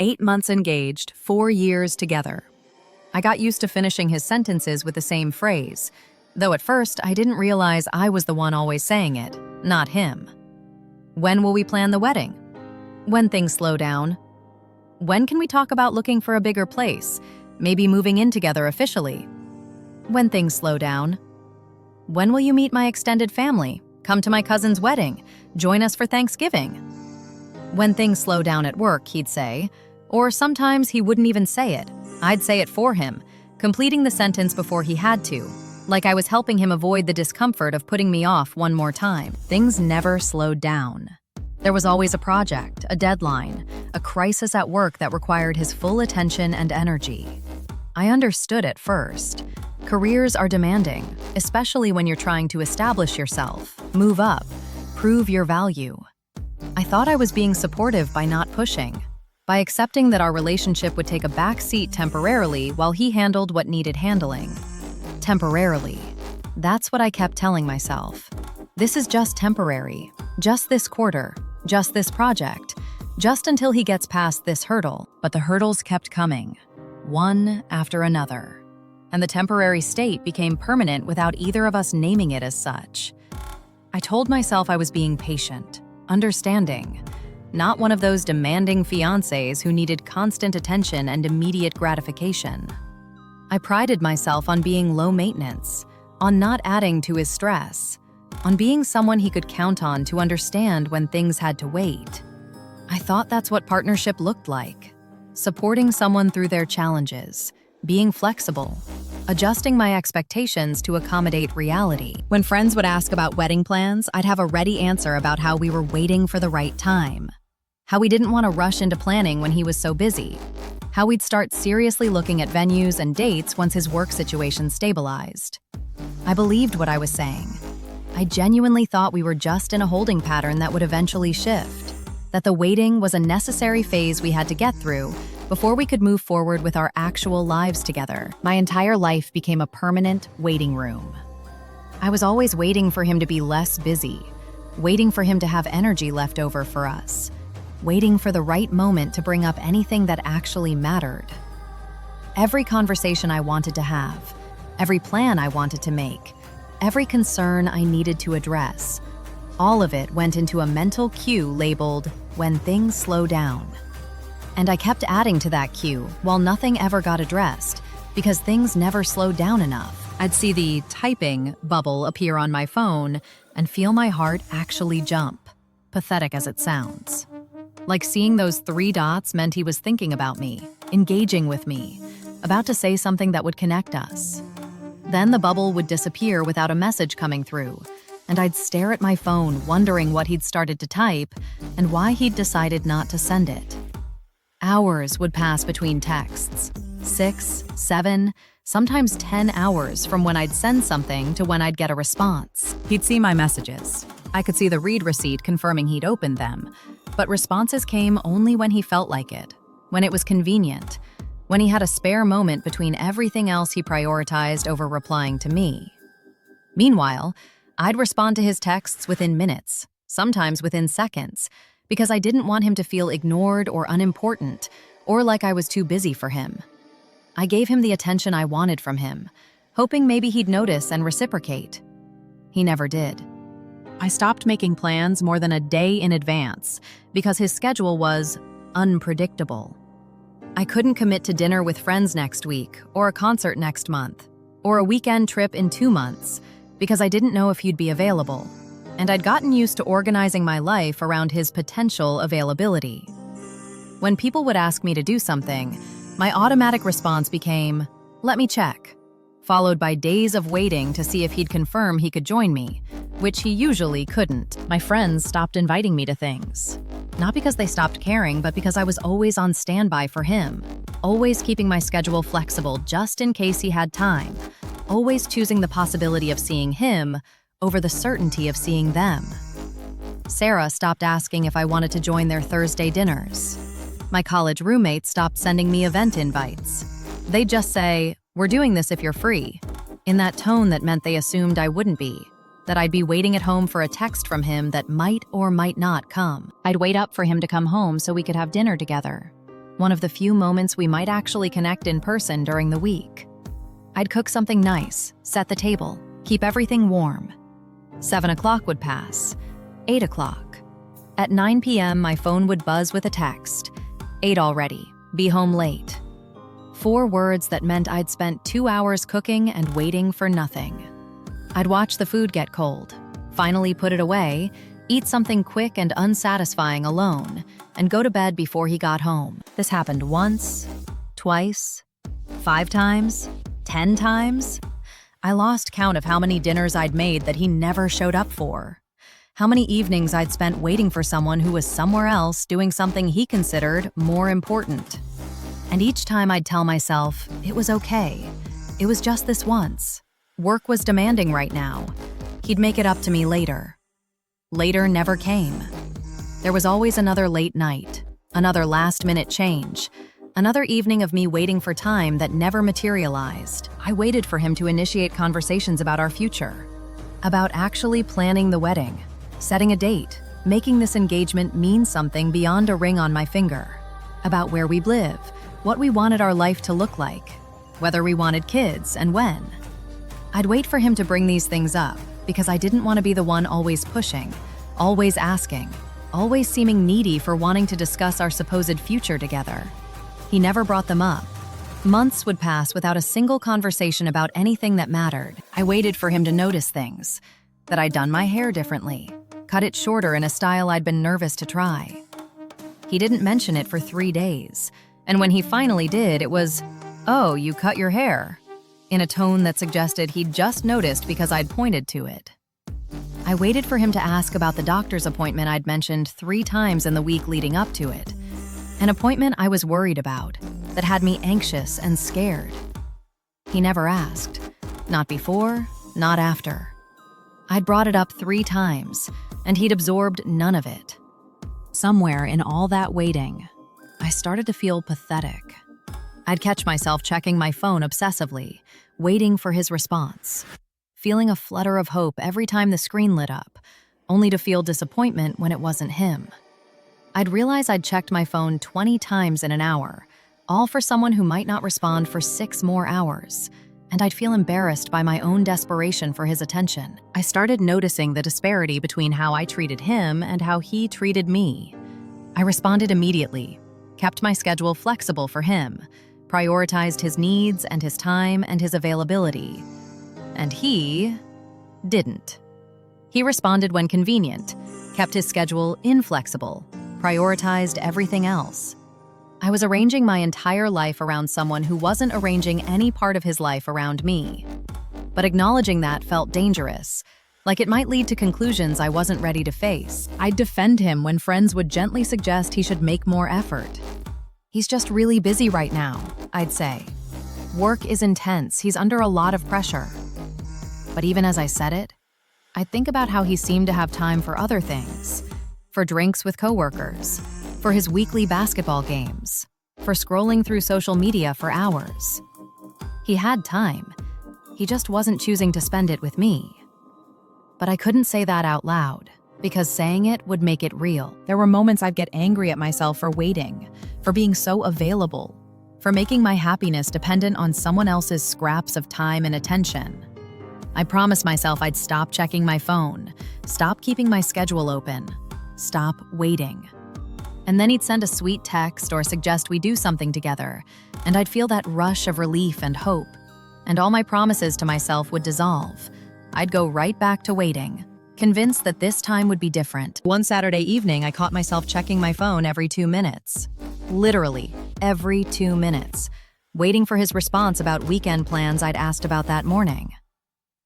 8 months engaged, 4 years together. I got used to finishing his sentences with the same phrase, though at first I didn't realize I was the one always saying it, not him. When will we plan the wedding? When things slow down. When can we talk about looking for a bigger place, maybe moving in together officially? When things slow down. When will you meet my extended family? Come to my cousin's wedding. Join us for Thanksgiving. When things slow down at work, he'd say, or sometimes he wouldn't even say it. I'd say it for him, completing the sentence before he had to, like I was helping him avoid the discomfort of putting me off one more time. Things never slowed down. There was always a project, a deadline, a crisis at work that required his full attention and energy. I understood at first. Careers are demanding, especially when you're trying to establish yourself, move up, prove your value. I thought I was being supportive by not pushing, by accepting that our relationship would take a back seat temporarily while he handled what needed handling. Temporarily. That's what I kept telling myself. This is just temporary, just this quarter, just this project, just until he gets past this hurdle. But the hurdles kept coming, one after another. And the temporary state became permanent without either of us naming it as such. I told myself I was being patient, understanding, not one of those demanding fiancés who needed constant attention and immediate gratification. I prided myself on being low maintenance, on not adding to his stress, on being someone he could count on to understand when things had to wait. I thought that's what partnership looked like, supporting someone through their challenges, being flexible, adjusting my expectations to accommodate reality. When friends would ask about wedding plans, I'd have a ready answer about how we were waiting for the right time, how we didn't want to rush into planning when he was so busy, how we'd start seriously looking at venues and dates once his work situation stabilized. I believed what I was saying. I genuinely thought we were just in a holding pattern that would eventually shift, that the waiting was a necessary phase we had to get through before we could move forward with our actual lives together. My entire life became a permanent waiting room. I was always waiting for him to be less busy, waiting for him to have energy left over for us, waiting for the right moment to bring up anything that actually mattered. Every conversation I wanted to have, every plan I wanted to make, every concern I needed to address, all of it went into a mental cue labeled, "When things slow down." And I kept adding to that queue while nothing ever got addressed, because things never slowed down enough. I'd see the typing bubble appear on my phone and feel my heart actually jump, pathetic as it sounds. Like seeing those 3 dots meant he was thinking about me, engaging with me, about to say something that would connect us. Then the bubble would disappear without a message coming through, and I'd stare at my phone wondering what he'd started to type and why he'd decided not to send it. Hours would pass between texts, 6, 7, sometimes 10 hours from when I'd send something to when I'd get a response. He'd see my messages. I could see the read receipt confirming he'd opened them, but responses came only when he felt like it, when it was convenient, when he had a spare moment between everything else he prioritized over replying to me. Meanwhile, I'd respond to his texts within minutes, sometimes within seconds, because I didn't want him to feel ignored or unimportant, or like I was too busy for him. I gave him the attention I wanted from him, hoping maybe he'd notice and reciprocate. He never did. I stopped making plans more than a day in advance because his schedule was unpredictable. I couldn't commit to dinner with friends next week, or a concert next month, or a weekend trip in 2 months, because I didn't know if he'd be available. And I'd gotten used to organizing my life around his potential availability. When people would ask me to do something, my automatic response became, "Let me check," followed by days of waiting to see if he'd confirm he could join me, which he usually couldn't. My friends stopped inviting me to things. Not because they stopped caring, but because I was always on standby for him, always keeping my schedule flexible just in case he had time, always choosing the possibility of seeing him over the certainty of seeing them. Sarah stopped asking if I wanted to join their Thursday dinners. My college roommates stopped sending me event invites. They'd just say, "We're doing this if you're free," in that tone that meant they assumed I wouldn't be, that I'd be waiting at home for a text from him that might or might not come. I'd wait up for him to come home so we could have dinner together. one of the few moments we might actually connect in person during the week. I'd cook something nice, set the table, keep everything warm. 7 o'clock would pass, 8 o'clock. At 9 p.m., my phone would buzz with a text. 8 already, be home late. 4 words that meant I'd spent 2 hours cooking and waiting for nothing. I'd watch the food get cold, finally put it away, eat something quick and unsatisfying alone, and go to bed before he got home. This happened once, twice, 5 times, 10 times. I lost count of how many dinners I'd made that he never showed up for. How many evenings I'd spent waiting for someone who was somewhere else doing something he considered more important. And each time I'd tell myself, it was okay. It was just this once. Work was demanding right now. He'd make it up to me later. Later never came. There was always another late night, another last-minute change, another evening of me waiting for time that never materialized. I waited for him to initiate conversations about our future, about actually planning the wedding, setting a date, making this engagement mean something beyond a ring on my finger, about where we live, what we wanted our life to look like, whether we wanted kids and when. I'd wait for him to bring these things up because I didn't want to be the one always pushing, always asking, always seeming needy for wanting to discuss our supposed future together. He never brought them up. Months would pass without a single conversation about anything that mattered. I waited for him to notice things, that I'd done my hair differently, cut it shorter in a style I'd been nervous to try. He didn't mention it for 3 days. And when he finally did, it was, "Oh, you cut your hair," in a tone that suggested he'd just noticed because I'd pointed to it. I waited for him to ask about the doctor's appointment I'd mentioned 3 times in the week leading up to it. An appointment I was worried about, that had me anxious and scared. He never asked. Not before, not after. I'd brought it up 3 times, and he'd absorbed none of it. Somewhere in all that waiting, I started to feel pathetic. I'd catch myself checking my phone obsessively, waiting for his response, feeling a flutter of hope every time the screen lit up, only to feel disappointment when it wasn't him. I'd realize I'd checked my phone 20 times in an hour, all for someone who might not respond for 6 more hours, and I'd feel embarrassed by my own desperation for his attention. I started noticing the disparity between how I treated him and how he treated me. I responded immediately, kept my schedule flexible for him, prioritized his needs and his time and his availability. And he didn't. He responded when convenient, kept his schedule inflexible, prioritized everything else. I was arranging my entire life around someone who wasn't arranging any part of his life around me. But acknowledging that felt dangerous, like it might lead to conclusions I wasn't ready to face. I'd defend him when friends would gently suggest he should make more effort. "He's just really busy right now," I'd say. "Work is intense, he's under a lot of pressure." But even as I said it, I'd think about how he seemed to have time for other things, for drinks with coworkers, for his weekly basketball games, for scrolling through social media for hours. He had time, he just wasn't choosing to spend it with me. But I couldn't say that out loud, because saying it would make it real. There were moments I'd get angry at myself for waiting, for being so available, for making my happiness dependent on someone else's scraps of time and attention. I promised myself I'd stop checking my phone, stop keeping my schedule open, stop waiting. And then he'd send a sweet text or suggest we do something together, and I'd feel that rush of relief and hope, and all my promises to myself would dissolve. I'd go right back to waiting, convinced that this time would be different. One Saturday evening, I caught myself checking my phone every 2 minutes. Literally, every 2 minutes, waiting for his response about weekend plans I'd asked about that morning.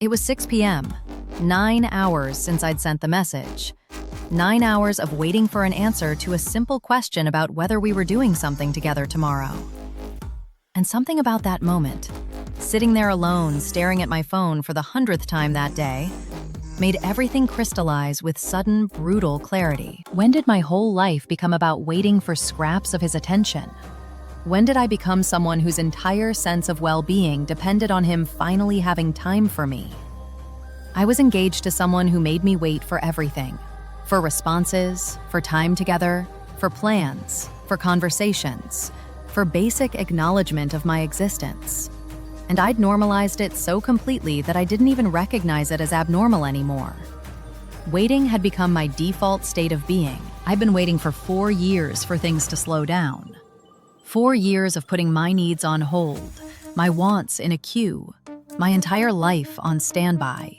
It was 6 p.m., 9 hours since I'd sent the message. 9 hours of waiting for an answer to a simple question about whether we were doing something together tomorrow. And something about that moment, sitting there alone, staring at my phone for the 100th time that day, made everything crystallize with sudden, brutal clarity. When did my whole life become about waiting for scraps of his attention? When did I become someone whose entire sense of well-being depended on him finally having time for me? I was engaged to someone who made me wait for everything. For responses, for time together, for plans, for conversations, for basic acknowledgement of my existence. And I'd normalized it so completely that I didn't even recognize it as abnormal anymore. Waiting had become my default state of being. I'd been waiting for 4 years for things to slow down. 4 years of putting my needs on hold, my wants in a queue, my entire life on standby.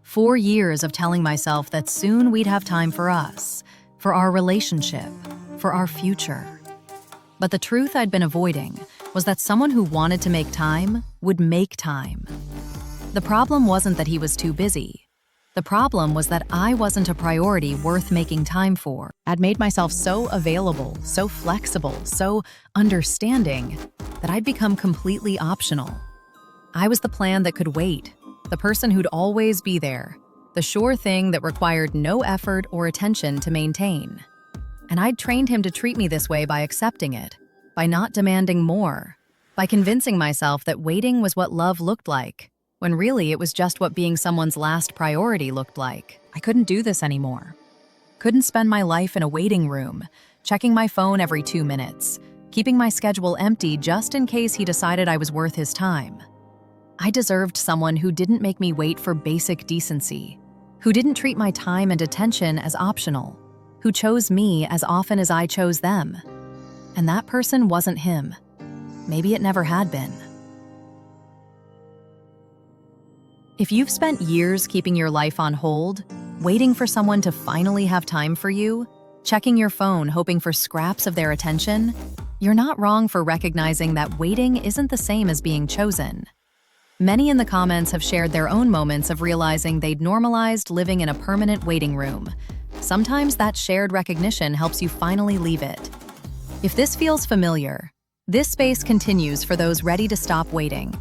4 years of telling myself that soon we'd have time for us, for our relationship, for our future. But the truth I'd been avoiding was that someone who wanted to make time would make time. The problem wasn't that he was too busy. The problem was that I wasn't a priority worth making time for. I'd made myself so available, so flexible, so understanding that I'd become completely optional. I was the plan that could wait, the person who'd always be there, the sure thing that required no effort or attention to maintain. And I'd trained him to treat me this way by accepting it, by not demanding more, by convincing myself that waiting was what love looked like, when really it was just what being someone's last priority looked like. I couldn't do this anymore. Couldn't spend my life in a waiting room, checking my phone every 2 minutes, keeping my schedule empty just in case he decided I was worth his time. I deserved someone who didn't make me wait for basic decency, who didn't treat my time and attention as optional, who chose me as often as I chose them. And that person wasn't him. Maybe it never had been. If you've spent years keeping your life on hold, waiting for someone to finally have time for you, checking your phone hoping for scraps of their attention, you're not wrong for recognizing that waiting isn't the same as being chosen. Many in the comments have shared their own moments of realizing they'd normalized living in a permanent waiting room. Sometimes that shared recognition helps you finally leave it. If this feels familiar, this space continues for those ready to stop waiting.